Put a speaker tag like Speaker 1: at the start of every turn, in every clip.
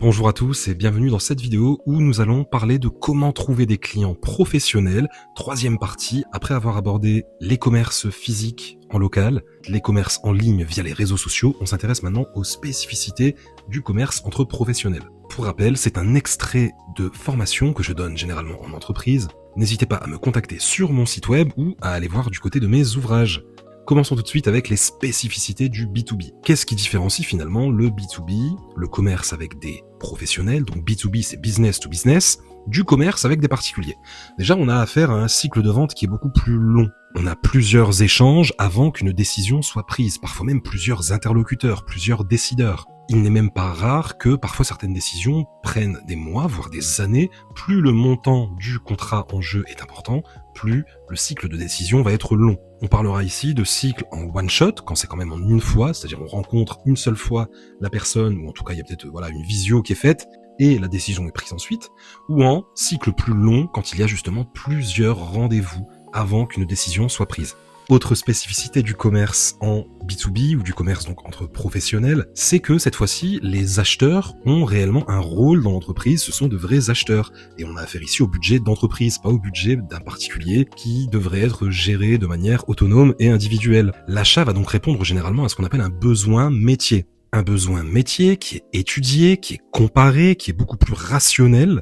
Speaker 1: Bonjour à tous et bienvenue dans cette vidéo où nous allons parler de comment trouver des clients professionnels, troisième partie, après avoir abordé l'e-commerce physique en local, l'e-commerce en ligne via les réseaux sociaux, on s'intéresse maintenant aux spécificités du commerce entre professionnels. Pour rappel, c'est un extrait de formation que je donne généralement en entreprise. N'hésitez pas à me contacter sur mon site web ou à aller voir du côté de mes ouvrages. Commençons tout de suite avec les spécificités du B2B. Qu'est-ce qui différencie finalement le B2B, le commerce avec des professionnels, donc B2B c'est business to business, du commerce avec des particuliers? Déjà, on a affaire à un cycle de vente qui est beaucoup plus long. On a plusieurs échanges avant qu'une décision soit prise, parfois même plusieurs interlocuteurs, plusieurs décideurs. Il n'est même pas rare que parfois certaines décisions prennent des mois, voire des années. Plus le montant du contrat en jeu est important, plus le cycle de décision va être long. On parlera ici de cycle en one shot, quand c'est quand même en une fois, c'est-à-dire on rencontre une seule fois la personne, ou en tout cas il y a peut-être une visio qui est faite, et la décision est prise ensuite, ou en cycle plus long, quand il y a justement plusieurs rendez-vous avant qu'une décision soit prise. Autre spécificité du commerce en B2B ou du commerce donc entre professionnels, c'est que cette fois-ci, les acheteurs ont réellement un rôle dans l'entreprise, ce sont de vrais acheteurs. Et on a affaire ici au budget d'entreprise, pas au budget d'un particulier qui devrait être géré de manière autonome et individuelle. L'achat va donc répondre généralement à ce qu'on appelle un besoin métier. Un besoin métier qui est étudié, qui est comparé, qui est beaucoup plus rationnel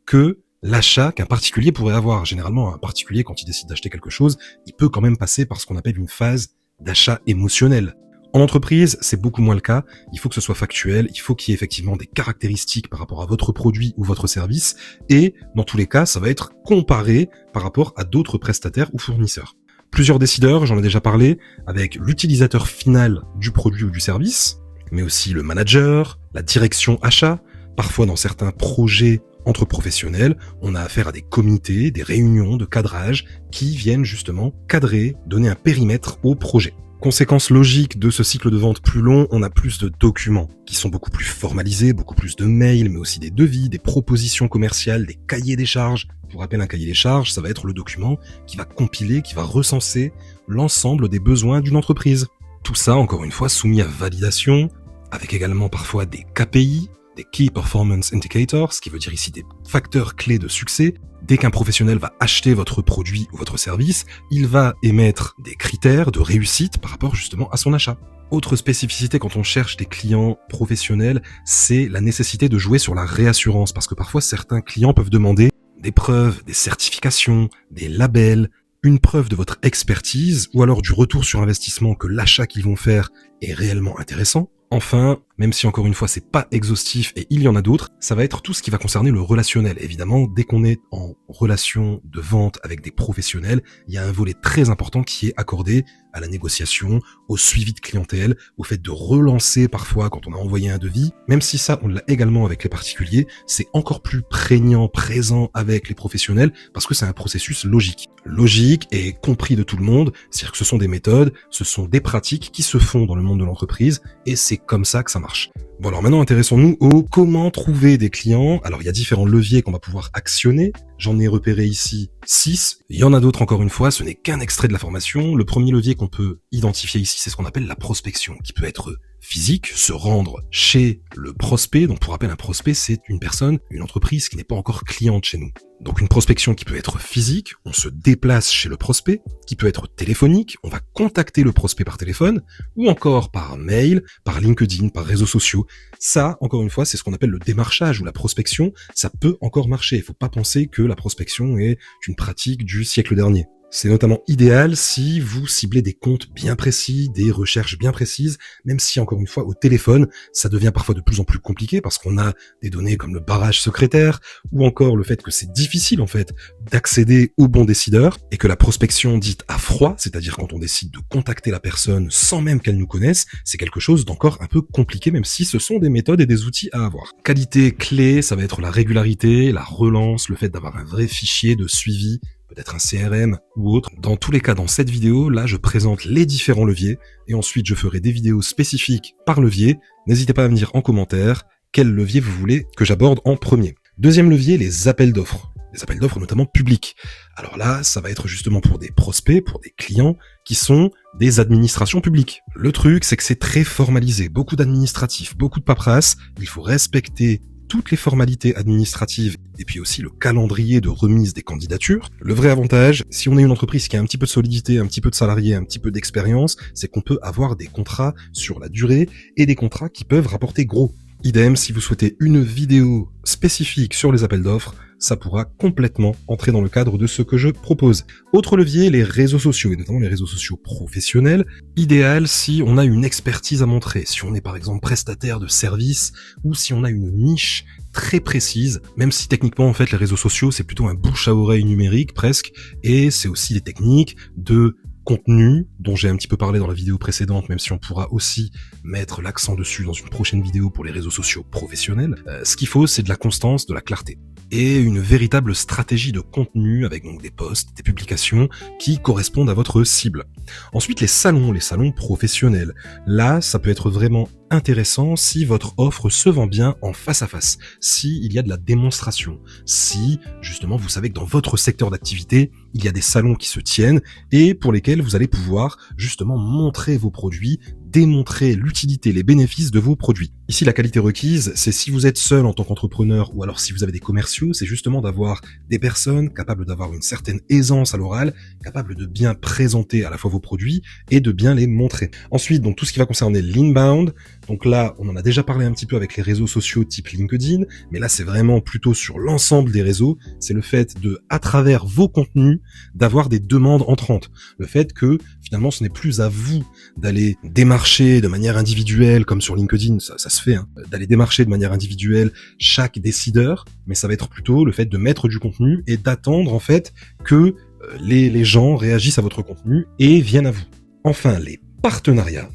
Speaker 1: que l'achat qu'un particulier pourrait avoir. Généralement, un particulier, quand il décide d'acheter quelque chose, il peut quand même passer par ce qu'on appelle une phase d'achat émotionnel. En entreprise, c'est beaucoup moins le cas. Il faut que ce soit factuel, il faut qu'il y ait effectivement des caractéristiques par rapport à votre produit ou votre service, et dans tous les cas, ça va être comparé par rapport à d'autres prestataires ou fournisseurs. Plusieurs décideurs, j'en ai déjà parlé, avec l'utilisateur final du produit ou du service, mais aussi le manager, la direction achat. Parfois, dans certains projets entre professionnels, on a affaire à des comités, des réunions de cadrage qui viennent justement cadrer, donner un périmètre au projet. Conséquence logique de ce cycle de vente plus long, on a plus de documents qui sont beaucoup plus formalisés, beaucoup plus de mails, mais aussi des devis, des propositions commerciales, des cahiers des charges. Pour rappel, un cahier des charges, ça va être le document qui va compiler, qui va recenser l'ensemble des besoins d'une entreprise. Tout ça, encore une fois, soumis à validation, avec également parfois des KPI, des Key Performance Indicators, ce qui veut dire ici des facteurs clés de succès. Dès qu'un professionnel va acheter votre produit ou votre service, il va émettre des critères de réussite par rapport justement à son achat. Autre spécificité quand on cherche des clients professionnels, c'est la nécessité de jouer sur la réassurance, parce que parfois certains clients peuvent demander des preuves, des certifications, des labels, une preuve de votre expertise, ou alors du retour sur investissement que l'achat qu'ils vont faire est réellement intéressant. Enfin, même si encore une fois c'est pas exhaustif et il y en a d'autres, ça va être tout ce qui va concerner le relationnel. Évidemment, dès qu'on est en relation de vente avec des professionnels, il y a un volet très important qui est accordé à la négociation, au suivi de clientèle, au fait de relancer parfois quand on a envoyé un devis. Même si ça, on l'a également avec les particuliers, c'est encore plus prégnant, présent avec les professionnels parce que c'est un processus logique. Logique et compris de tout le monde, c'est-à-dire que ce sont des méthodes, ce sont des pratiques qui se font dans le monde de l'entreprise et c'est comme ça que ça marche. Bon, alors maintenant intéressons-nous au comment trouver des clients. Alors il y a différents leviers qu'on va pouvoir actionner. J'en ai repéré ici 6. Il y en a d'autres encore une fois, ce n'est qu'un extrait de la formation. Le premier levier qu'on peut identifier ici, c'est ce qu'on appelle la prospection, qui peut être physique, se rendre chez le prospect. Donc pour rappel, un prospect, c'est une personne, une entreprise qui n'est pas encore cliente chez nous. Donc une prospection qui peut être physique, on se déplace chez le prospect, qui peut être téléphonique, on va contacter le prospect par téléphone, ou encore par mail, par LinkedIn, par réseaux sociaux. Ça, encore une fois, c'est ce qu'on appelle le démarchage ou la prospection. Ça peut encore marcher. Il ne faut pas penser que la prospection est une pratique du siècle dernier. C'est notamment idéal si vous ciblez des comptes bien précis, des recherches bien précises, même si encore une fois au téléphone, ça devient parfois de plus en plus compliqué parce qu'on a des données comme le barrage secrétaire ou encore le fait que c'est difficile en fait d'accéder aux bons décideurs et que la prospection dite à froid, c'est-à-dire quand on décide de contacter la personne sans même qu'elle nous connaisse, c'est quelque chose d'encore un peu compliqué même si ce sont des méthodes et des outils à avoir. Qualité clé, ça va être la régularité, la relance, le fait d'avoir un vrai fichier de suivi, peut-être un CRM ou autre. Dans tous les cas, dans cette vidéo, là, je présente les différents leviers et ensuite je ferai des vidéos spécifiques par levier. N'hésitez pas à me dire en commentaire quel levier vous voulez que j'aborde en premier. Deuxième levier, les appels d'offres. Les appels d'offres notamment publics. Alors là, ça va être justement pour des prospects, pour des clients qui sont des administrations publiques. Le truc, c'est que c'est très formalisé, beaucoup d'administratifs, beaucoup de paperasse. Il faut respecter toutes les formalités administratives et puis aussi le calendrier de remise des candidatures. Le vrai avantage, si on est une entreprise qui a un petit peu de solidité, un petit peu de salariés, un petit peu d'expérience, c'est qu'on peut avoir des contrats sur la durée et des contrats qui peuvent rapporter gros. Idem, si vous souhaitez une vidéo spécifique sur les appels d'offres, ça pourra complètement entrer dans le cadre de ce que je propose. Autre levier, les réseaux sociaux, et notamment les réseaux sociaux professionnels. Idéal si on a une expertise à montrer, si on est par exemple prestataire de services, ou si on a une niche très précise, même si techniquement en fait les réseaux sociaux c'est plutôt un bouche à oreille numérique presque, et c'est aussi des techniques de contenu dont j'ai un petit peu parlé dans la vidéo précédente, même si on pourra aussi mettre l'accent dessus dans une prochaine vidéo pour les réseaux sociaux professionnels. Ce qu'il faut, c'est de la constance, de la clarté et une véritable stratégie de contenu avec donc des posts, des publications qui correspondent à votre cible. Ensuite, les salons professionnels. Là, ça peut être vraiment intéressant si votre offre se vend bien en face à face, si il y a de la démonstration, si justement vous savez que dans votre secteur d'activité, il y a des salons qui se tiennent et pour lesquels vous allez pouvoir justement montrer vos produits, démontrer l'utilité, les bénéfices de vos produits. Ici, la qualité requise, c'est si vous êtes seul en tant qu'entrepreneur ou alors si vous avez des commerciaux, c'est justement d'avoir des personnes capables d'avoir une certaine aisance à l'oral, capables de bien présenter à la fois vos produits et de bien les montrer. Ensuite, donc tout ce qui va concerner l'inbound, donc là, on en a déjà parlé un petit peu avec les réseaux sociaux type LinkedIn, mais là, c'est vraiment plutôt sur l'ensemble des réseaux, c'est le fait de, à travers vos contenus, d'avoir des demandes entrantes. Le fait que, finalement, ce n'est plus à vous d'aller démarcher de manière individuelle, comme sur LinkedIn, ça se fait, d'aller démarcher de manière individuelle chaque décideur, mais ça va être plutôt le fait de mettre du contenu et d'attendre, en fait, que les gens réagissent à votre contenu et viennent à vous. Enfin, les partenariats.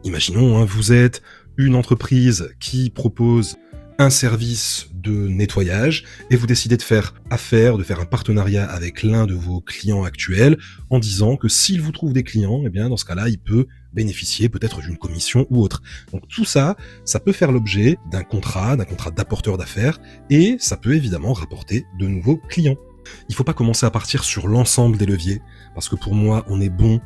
Speaker 1: Imaginons, vous êtes une entreprise qui propose un service de nettoyage et vous décidez de faire affaire, de faire un partenariat avec l'un de vos clients actuels en disant que s'il vous trouve des clients, eh bien dans ce cas-là, il peut bénéficier peut-être d'une commission ou autre. Donc tout ça, ça peut faire l'objet d'un contrat d'apporteur d'affaires et ça peut évidemment rapporter de nouveaux clients. Il faut pas commencer à partir sur l'ensemble des leviers, parce que pour moi, on est bon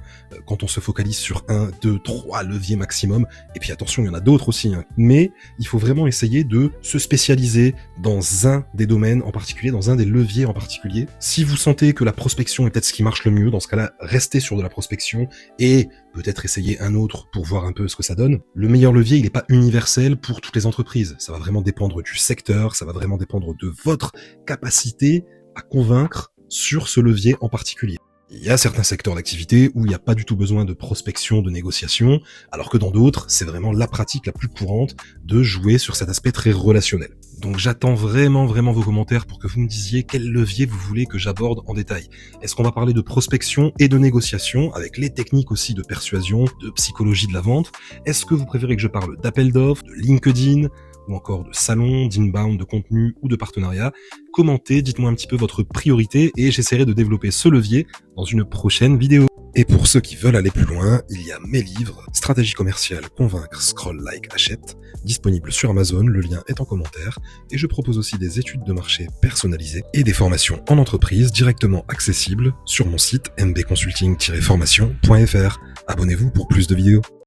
Speaker 1: quand on se focalise sur 1, 2, 3 leviers maximum, et puis attention, il y en a d'autres aussi, mais il faut vraiment essayer de se spécialiser dans un des domaines en particulier, dans un des leviers en particulier. Si vous sentez que la prospection est peut-être ce qui marche le mieux, dans ce cas-là, restez sur de la prospection, et peut-être essayer un autre pour voir un peu ce que ça donne. Le meilleur levier, il n'est pas universel pour toutes les entreprises, ça va vraiment dépendre du secteur, ça va vraiment dépendre de votre capacité à convaincre sur ce levier en particulier. Il y a certains secteurs d'activité où il n'y a pas du tout besoin de prospection, de négociation, alors que dans d'autres, c'est vraiment la pratique la plus courante de jouer sur cet aspect très relationnel. Donc j'attends vraiment vos commentaires pour que vous me disiez quel levier vous voulez que j'aborde en détail. Est-ce qu'on va parler de prospection et de négociation, avec les techniques aussi de persuasion, de psychologie de la vente? Est-ce que vous préférez que je parle d'appel d'offres, de LinkedIn, ou encore de salon, d'inbound, de contenu ou de partenariat? Commentez, dites-moi un petit peu votre priorité et j'essaierai de développer ce levier dans une prochaine vidéo. Et pour ceux qui veulent aller plus loin, il y a mes livres, Stratégie commerciale, convaincre, scroll, like, achète, disponibles sur Amazon, le lien est en commentaire, et je propose aussi des études de marché personnalisées et des formations en entreprise directement accessibles sur mon site mbconsulting-formation.fr. Abonnez-vous pour plus de vidéos.